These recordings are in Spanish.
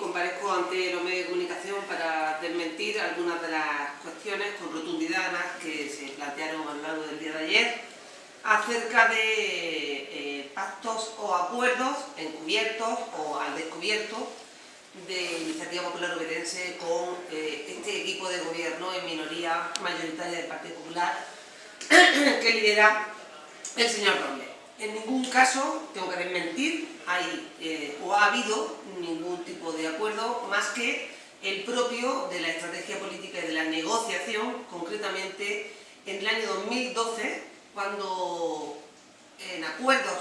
comparezco ante los medios de comunicación para desmentir algunas de las cuestiones con rotundidad además que se plantearon a lo largo del día de ayer acerca de pactos o acuerdos encubiertos o al descubierto de Iniciativa Popular Obetense con este equipo de gobierno en minoría mayoritaria del Partido Popular que lidera el señor Robles. En ningún caso, tengo que desmentir, o ha habido ningún tipo de acuerdo más que el propio de la estrategia política y de la negociación, concretamente en el año 2012, cuando en acuerdos,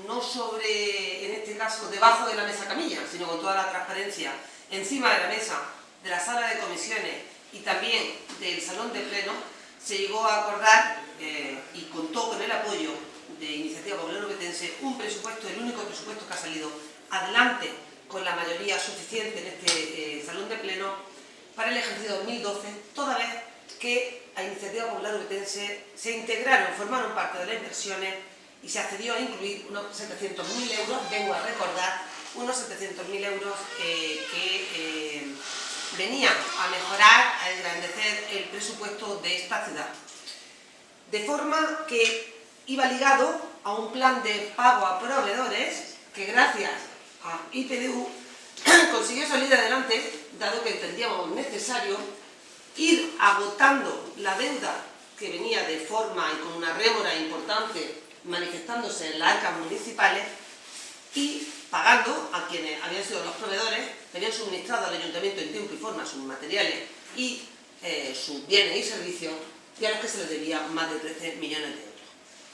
no sobre, en este caso, debajo de la mesa camilla, sino con toda la transparencia encima de la mesa, de la sala de comisiones y también del salón de pleno, se llegó a acordar y contó con el apoyo de Iniciativa Popular Obetense un presupuesto, el único presupuesto que ha salido adelante con la mayoría suficiente en este salón de pleno para el ejercicio 2012, toda vez que a Iniciativa Popular Obetense se integraron, formaron parte de las inversiones y se accedió a incluir unos 700.000 euros, vengo a recordar, unos 700.000 euros que venían a mejorar, a engrandecer el presupuesto de esta ciudad. De forma que iba ligado a un plan de pago a proveedores que gracias a IPDU consiguió salir adelante, dado que entendíamos necesario ir agotando la deuda que venía de forma y con una rémora importante manifestándose en las arcas municipales y pagando a quienes habían sido los proveedores, que habían suministrado al ayuntamiento en tiempo y forma sus materiales y sus bienes y servicios, y a los que se les debía más de 13 millones de euros.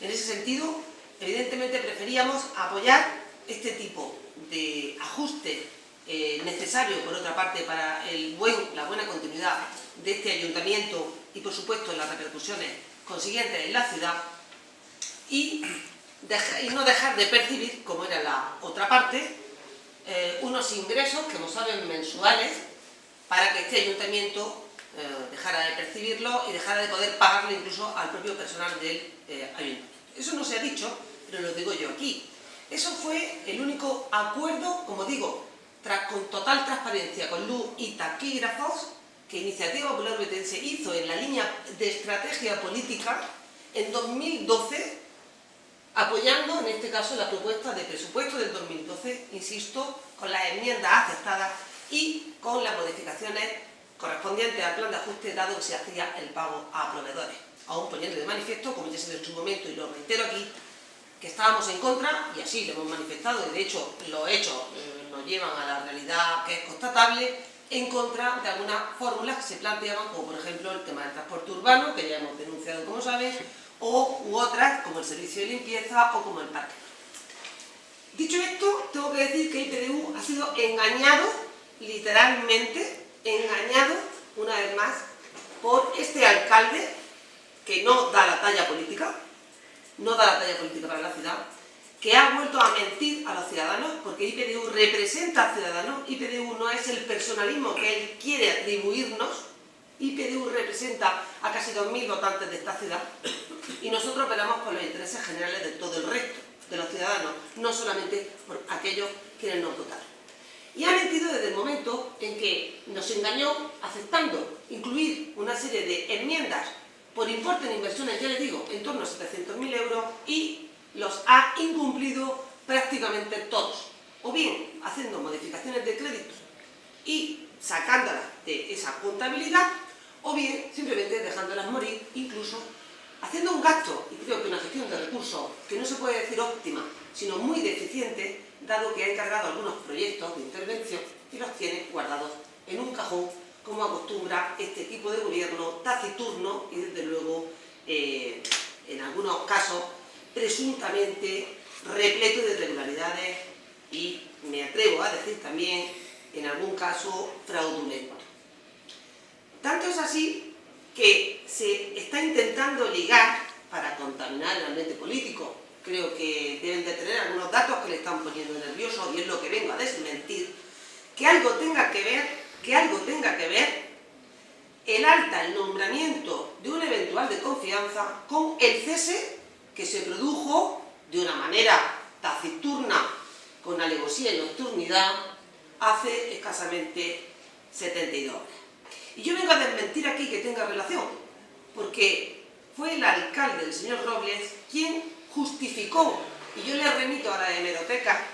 En ese sentido, evidentemente preferíamos apoyar este tipo de ajuste necesario, por otra parte, para la buena continuidad de este ayuntamiento y, por supuesto, las repercusiones consiguientes en la ciudad y no dejar de percibir, como era la otra parte, unos ingresos que no saben mensuales para que este ayuntamiento dejara de percibirlo y dejara de poder pagarle incluso al propio personal del ayuntamiento. Eso no se ha dicho, pero lo digo yo aquí. Eso fue el único acuerdo, como digo, con total transparencia, con luz y taquígrafos, que Iniciativa Popular Obetense hizo en la línea de estrategia política en 2012, apoyando en este caso la propuesta de presupuesto del 2012, insisto, con las enmiendas aceptadas y con las modificaciones correspondientes al plan de ajuste, dado que se hacía el pago a proveedores. Aún poniendo de manifiesto, como ya se dio en su momento y lo reitero aquí, que estábamos en contra, y así lo hemos manifestado, y de hecho los hechos nos llevan a la realidad que es constatable, en contra de algunas fórmulas que se planteaban, como por ejemplo el tema del transporte urbano, que ya hemos denunciado, como sabes, u otras, como el servicio de limpieza o como el parque. Dicho esto, tengo que decir que IPDU ha sido engañado, literalmente, engañado, una vez más, por este alcalde que no da la talla política, para la ciudad, que ha vuelto a mentir a los ciudadanos, porque IPDU representa al ciudadano, IPDU no es el personalismo que él quiere atribuirnos, IPDU representa a casi 2.000 votantes de esta ciudad y nosotros velamos por los intereses generales de todo el resto de los ciudadanos, no solamente por aquellos quienes nos votaron. Y ha mentido desde el momento en que nos engañó aceptando incluir una serie de enmiendas por importe en inversiones, ya les digo, en torno a 700.000 euros y los ha incumplido prácticamente todos. O bien haciendo modificaciones de créditos y sacándolas de esa contabilidad, o bien simplemente dejándolas morir, incluso haciendo un gasto, y creo que una gestión de recursos que no se puede decir óptima, sino muy deficiente, dado que ha encargado algunos proyectos de intervención y los tiene guardados en un cajón, como acostumbra este equipo de gobierno taciturno y desde luego, en algunos casos, presuntamente repleto de irregularidades y, me atrevo a decir también, en algún caso, fraudulento. Tanto es así que se está intentando ligar, para contaminar el ambiente político, creo que deben de tener algunos datos que le están poniendo nervioso y es lo que vengo a desmentir, que algo tenga que ver el nombramiento de un eventual de confianza con el cese que se produjo de una manera taciturna, con alevosía y nocturnidad, hace escasamente 72 horas. Y yo vengo a desmentir aquí que tenga relación, porque fue el alcalde, el señor Robles, quien justificó, y yo le remito a la hemeroteca,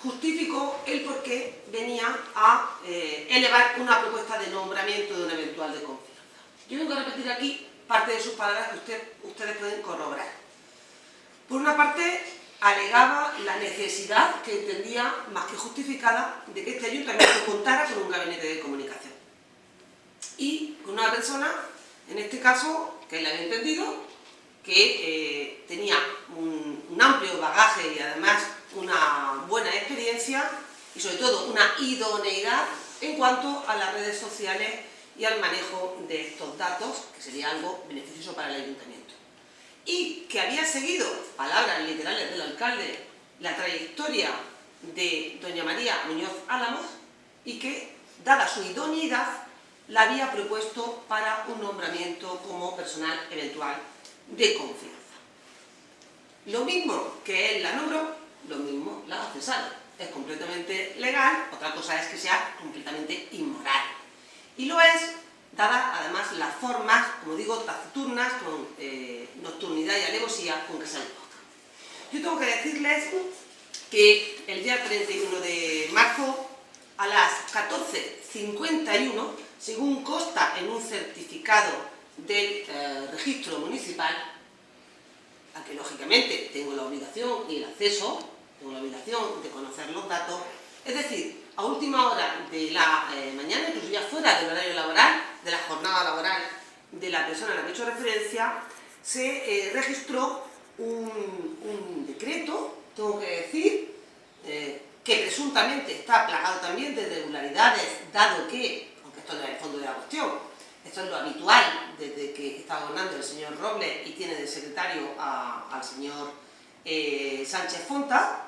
justificó el por qué venía a elevar una propuesta de nombramiento de un eventual de confianza. Yo vengo a repetir aquí parte de sus palabras que ustedes pueden corroborar. Por una parte, alegaba la necesidad, que entendía más que justificada, de que este ayuntamiento contara con un gabinete de comunicación. Y con una persona, en este caso, que él había entendido, que tenía un amplio bagaje y además una buena experiencia y sobre todo una idoneidad en cuanto a las redes sociales y al manejo de estos datos, que sería algo beneficioso para el ayuntamiento. Y que había seguido, palabras literales del alcalde, la trayectoria de doña María Muñoz Álamos y que, dada su idoneidad, la había propuesto para un nombramiento como personal eventual de confianza. Lo mismo que él la nombró, lo mismo la ha cesado. Es completamente legal, otra cosa es que sea completamente inmoral. Y lo es, dada además las formas, como digo, taciturnas, con nocturnidad y alevosía con que se invoca. Yo tengo que decirles que el día 31 de marzo, a las 14:51, según consta en un certificado del registro municipal, al que lógicamente tengo la obligación y el acceso, tengo la obligación de conocer los datos, es decir, a última hora de la mañana, incluso ya fuera del horario laboral, de la jornada laboral de la persona a la que he hecho referencia, se registró un decreto, tengo que decir, que presuntamente está plagado también de irregularidades, dado que, aunque esto no es el fondo de la cuestión, esto es lo habitual desde que está gobernando el señor Robles y tiene de secretario al señor Sánchez Fonta,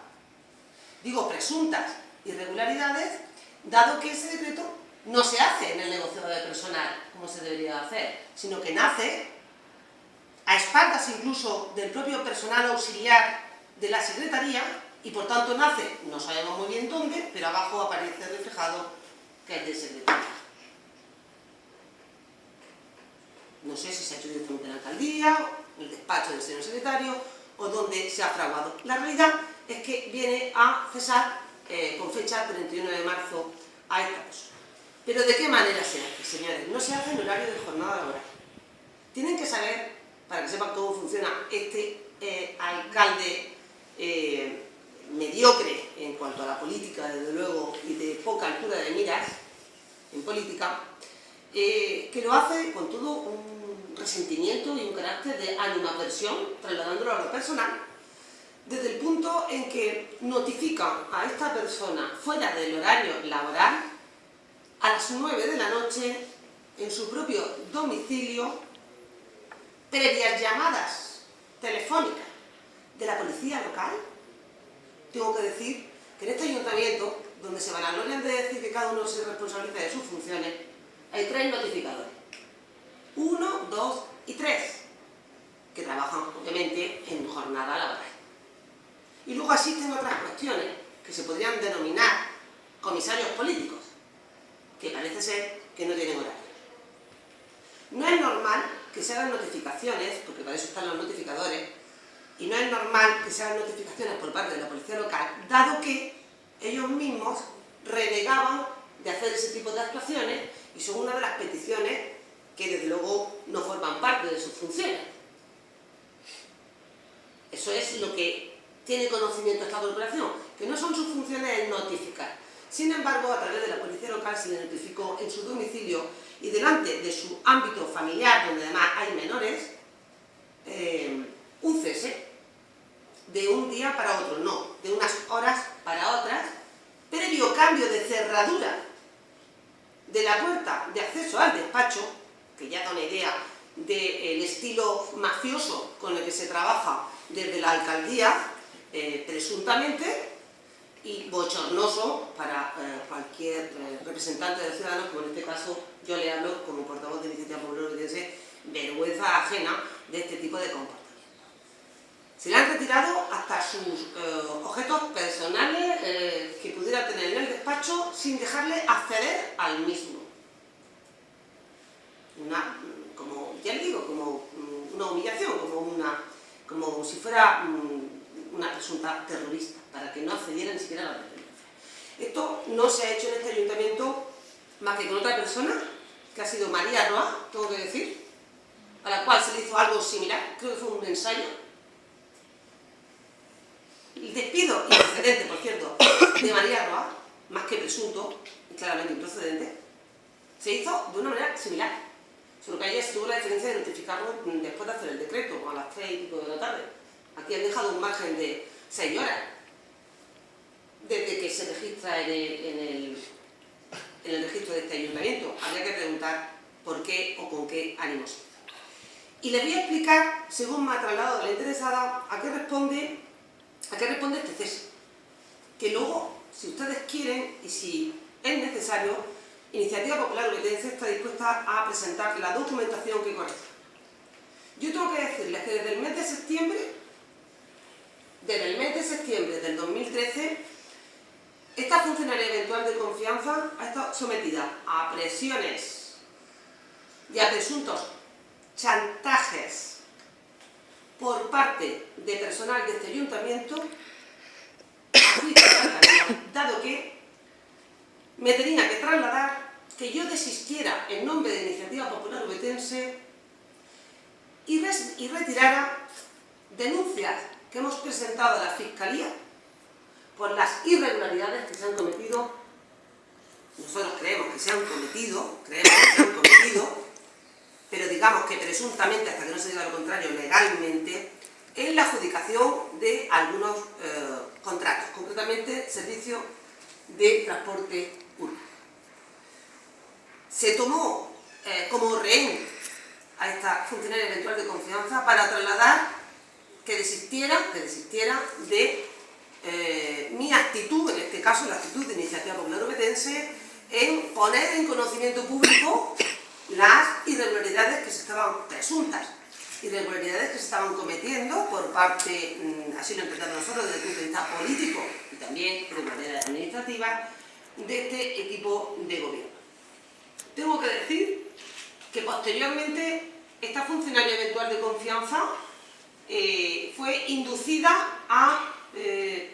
digo presuntas irregularidades, dado que ese decreto no se hace en el negociado de personal como se debería hacer, sino que nace a espaldas incluso del propio personal auxiliar de la secretaría y por tanto nace, no sabemos muy bien dónde, pero abajo aparece reflejado que es de secretaría. No sé si se ha hecho directamente en la alcaldía, en el despacho del señor secretario o donde se ha fraguado. La realidad es que viene a cesar con fecha 31 de marzo a esta persona. Pero ¿de qué manera se hace, señores? No se hace en horario de jornada laboral. Tienen que saber, para que sepan cómo funciona este alcalde mediocre en cuanto a la política, desde luego, y de poca altura de miras en política, que lo hace con todo un resentimiento y un carácter de animadversión, trasladándolo a lo personal, desde el punto en que notifican a esta persona fuera del horario laboral a las 9 de la noche en su propio domicilio, previas llamadas telefónicas de la policía local. Tengo que decir que en este ayuntamiento, donde se vanaglorian de decir que cada uno se responsabiliza de sus funciones, hay 3 notificadores. 1, 2 y 3, que trabajan obviamente en jornada laboral. Y luego existen otras cuestiones que se podrían denominar comisarios políticos, que parece ser que no tienen horario. No es normal que se hagan notificaciones, porque para eso están los notificadores, y no es normal que se hagan notificaciones por parte de la policía local, dado que ellos mismos renegaban de hacer ese tipo de actuaciones y son una de las peticiones que desde luego no forman parte de sus funciones. Eso es lo que tiene conocimiento esta corporación, que no son sus funciones el notificar. Sin embargo, a través de la policía local se le notificó en su domicilio y delante de su ámbito familiar, donde además hay menores, un cese de un día para otro, no, de unas horas para otras, previo cambio de cerradura de la puerta de acceso al despacho, que ya da una idea del estilo mafioso con el que se trabaja desde la alcaldía, presuntamente, y bochornoso para cualquier representante de Ciudadanos, como en este caso yo le hablo como portavoz de Iniciativa Popular Orense, vergüenza ajena de este tipo de comportamiento. Se le han retirado hasta sus objetos personales que pudiera tener en el despacho sin dejarle acceder al mismo. Como ya le digo, como una humillación, como si fuera una presunta terrorista, para que no accediera ni siquiera a la dependencia. Esto no se ha hecho en este ayuntamiento más que con otra persona, que ha sido María Roa, tengo que decir, a la cual se le hizo algo similar, creo que fue un ensayo. El despido improcedente, por cierto, de María Roa, más que presunto, y claramente improcedente, se hizo de una manera similar. Solo que ayer se tuvo la diferencia de notificarlo después de hacer el decreto, a las 3 y pico de la tarde. Aquí han dejado un margen de 6 horas desde que se registra en el registro de este ayuntamiento. Habría que preguntar por qué o con qué ánimos. Y les voy a explicar, según me ha trasladado la interesada, a qué responde este cese. Que luego, si ustedes quieren y si es necesario, Iniciativa Popular Obetense está dispuesta a presentar la documentación que corresponde. Yo tengo que decirles que desde el mes de septiembre del 2013, esta funcionaria eventual de confianza ha estado sometida a presiones y a presuntos chantajes por parte de personal de este ayuntamiento, dado que me tenía que trasladar que yo desistiera en nombre de Iniciativa Popular Obetense y retirara denuncias que hemos presentado a la Fiscalía por las irregularidades que se han cometido. Nosotros creemos que se han cometido, pero digamos que presuntamente, hasta que no se diga lo contrario, legalmente, en la adjudicación de algunos contratos, concretamente servicio de transporte urbano. Se tomó como rehén a esta funcionaria eventual de confianza para trasladar que desistiera de mi actitud, en este caso la actitud de Iniciativa Popular Obetense, en poner en conocimiento público las irregularidades que se estaban, presuntas irregularidades que se estaban cometiendo por parte, así lo entendemos nosotros desde el punto de vista político y también de manera administrativa, de este equipo de gobierno. Tengo que decir que posteriormente esta funcionaria eventual de confianza fue inducida a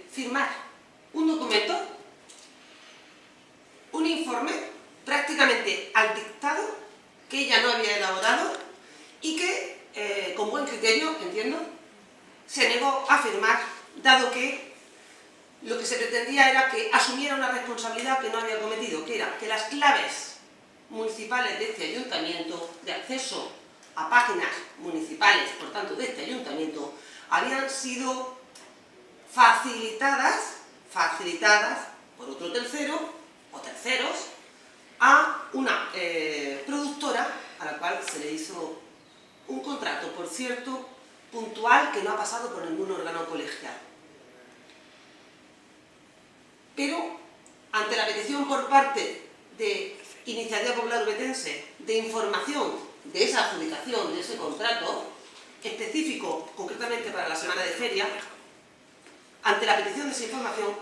firmar un documento, un informe prácticamente al dictado que ella no había elaborado y que, con buen criterio, entiendo, se negó a firmar, dado que lo que se pretendía era que asumiera una responsabilidad que no había cometido, que era que las claves municipales de este ayuntamiento, de acceso a páginas municipales, por tanto de este ayuntamiento, habían sido facilitadas por otro tercero o terceros a una productora a la cual se le hizo un contrato, por cierto, puntual, que no ha pasado por ningún órgano colegiado. Pero, ante la petición por parte de Iniciativa Popular Obetense de información de esa adjudicación, de ese contrato específico, concretamente para la semana de feria, ante la petición de esa información,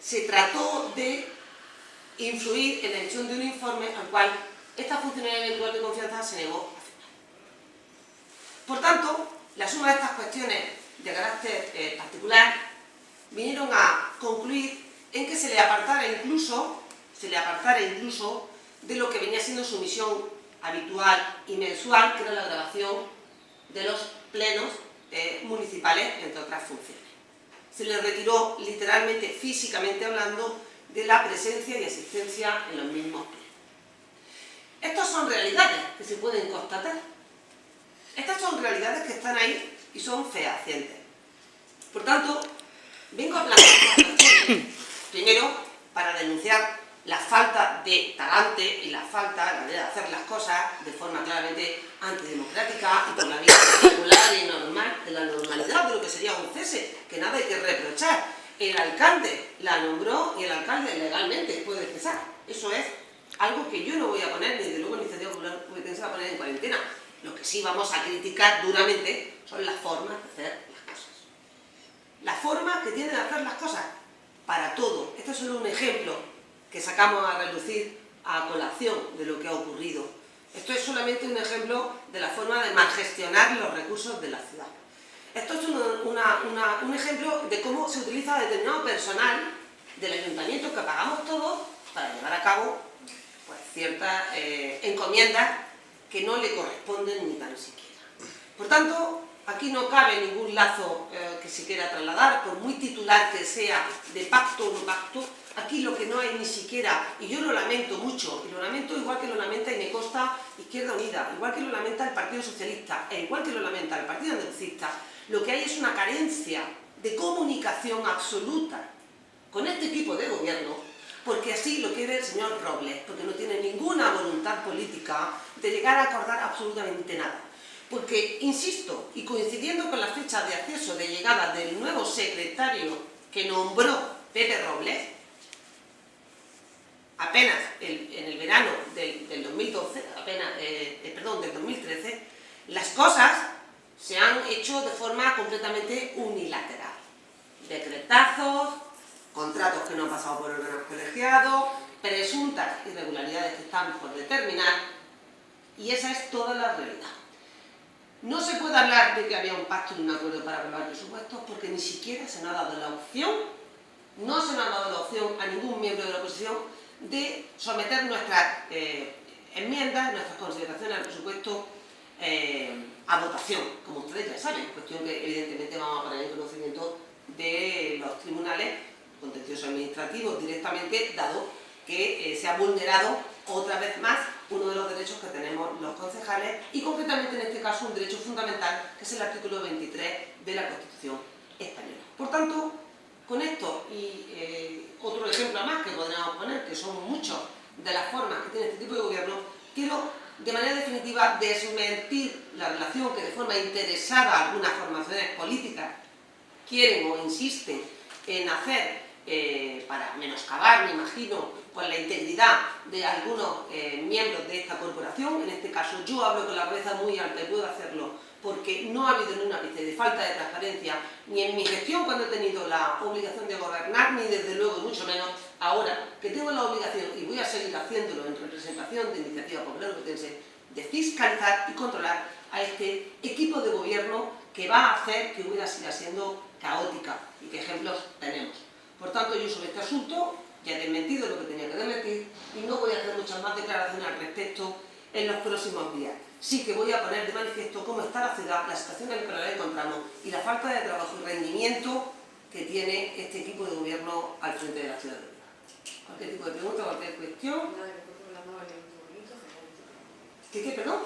se trató de influir en la emisión de un informe al cual esta funcionaria eventual de confianza se negó a firmar. Por tanto, la suma de estas cuestiones de carácter particular vinieron a concluir en que se le apartara incluso de lo que venía siendo su misión habitual y mensual, que era la grabación de los plenos municipales, entre otras funciones. Se le retiró literalmente, físicamente hablando, de la presencia y asistencia en los mismos plenos. Estas son realidades que se pueden constatar. Estas son realidades que están ahí y son fehacientes. Por tanto, vengo a plantear estas cuestiones, primero, para denunciar la falta de talante y la manera de hacer las cosas de forma claramente antidemocrática y por la vía regular y normal, de la normalidad de lo que sería un cese, que nada hay que reprochar. El alcalde la nombró y el alcalde legalmente puede cesar. Eso es algo que yo no voy a poner, ni desde luego Iniciativa Popular Obetense va a poner en cuarentena. Lo que sí vamos a criticar duramente son las formas de hacer las cosas. la forma que tiene de hacer las cosas, para todo. Este es solo un ejemplo que sacamos a relucir a colación de lo que ha ocurrido. Esto es solamente un ejemplo de la forma de malgestionar los recursos de la ciudad. Esto es un ejemplo de cómo se utiliza determinado personal del ayuntamiento que pagamos todos para llevar a cabo pues, ciertas encomiendas que no le corresponden ni tan siquiera. Por tanto, aquí no cabe ningún lazo que se quiera trasladar, por muy titular que sea de pacto o no pacto. Aquí lo que no hay ni siquiera, y yo lo lamento mucho, y lo lamento igual que lo lamenta y me consta Izquierda Unida, igual que lo lamenta el Partido Socialista, e igual que lo lamenta el Partido Andalucista, lo que hay es una carencia de comunicación absoluta con este equipo de gobierno, porque así lo quiere el señor Robles, porque no tiene ninguna voluntad política de llegar a acordar absolutamente nada. Porque, insisto, y coincidiendo con la fecha de acceso de llegada del nuevo secretario que nombró Pepe Robles, apenas en el verano del 2012, del 2013, las cosas se han hecho de forma completamente unilateral. Decretazos, contratos que no han pasado por órganos colegiados, presuntas irregularidades que están por determinar, y esa es toda la realidad. No se puede hablar de que había un pacto y un acuerdo para aprobar presupuestos porque ni siquiera se nos ha dado la opción, no se nos ha dado la opción a ningún miembro de la oposición de someter nuestras enmiendas, nuestras consideraciones al presupuesto a votación, como ustedes ya saben, cuestión que evidentemente vamos a poner en conocimiento de los tribunales contenciosos administrativos directamente, dado que se ha vulnerado otra vez más uno de los derechos que tenemos los concejales y concretamente en este caso un derecho fundamental que es el artículo 23 de la Constitución española. Por tanto, con esto y otro ejemplo más que podríamos poner, que son muchas de las formas que tiene este tipo de gobierno, quiero de manera definitiva desmentir la relación que de forma interesada algunas formaciones políticas quieren o insisten en hacer para menoscabar, me imagino, pues la integridad de algunos miembros de esta corporación. En este caso yo hablo con la cabeza muy alta y puedo hacerlo porque no ha habido ni un ápice de falta de transparencia ni en mi gestión cuando he tenido la obligación de gobernar, ni desde luego, mucho menos ahora que tengo la obligación, y voy a seguir haciéndolo en representación de Iniciativa Popular Obetense, de fiscalizar y controlar a este equipo de gobierno que va a hacer que hubiera sido siendo caótica y que ejemplos tenemos. Por tanto, yo sobre este asunto ya he desmentido lo que tenía que desmentir y no voy a hacer muchas más declaraciones al respecto en los próximos días. Sí que voy a poner de manifiesto cómo está la ciudad, la situación en la que la encontramos y la falta de trabajo y rendimiento que tiene este equipo de gobierno al frente de la ciudad. Cualquier tipo de pregunta, cualquier cuestión. ¿Qué, perdón?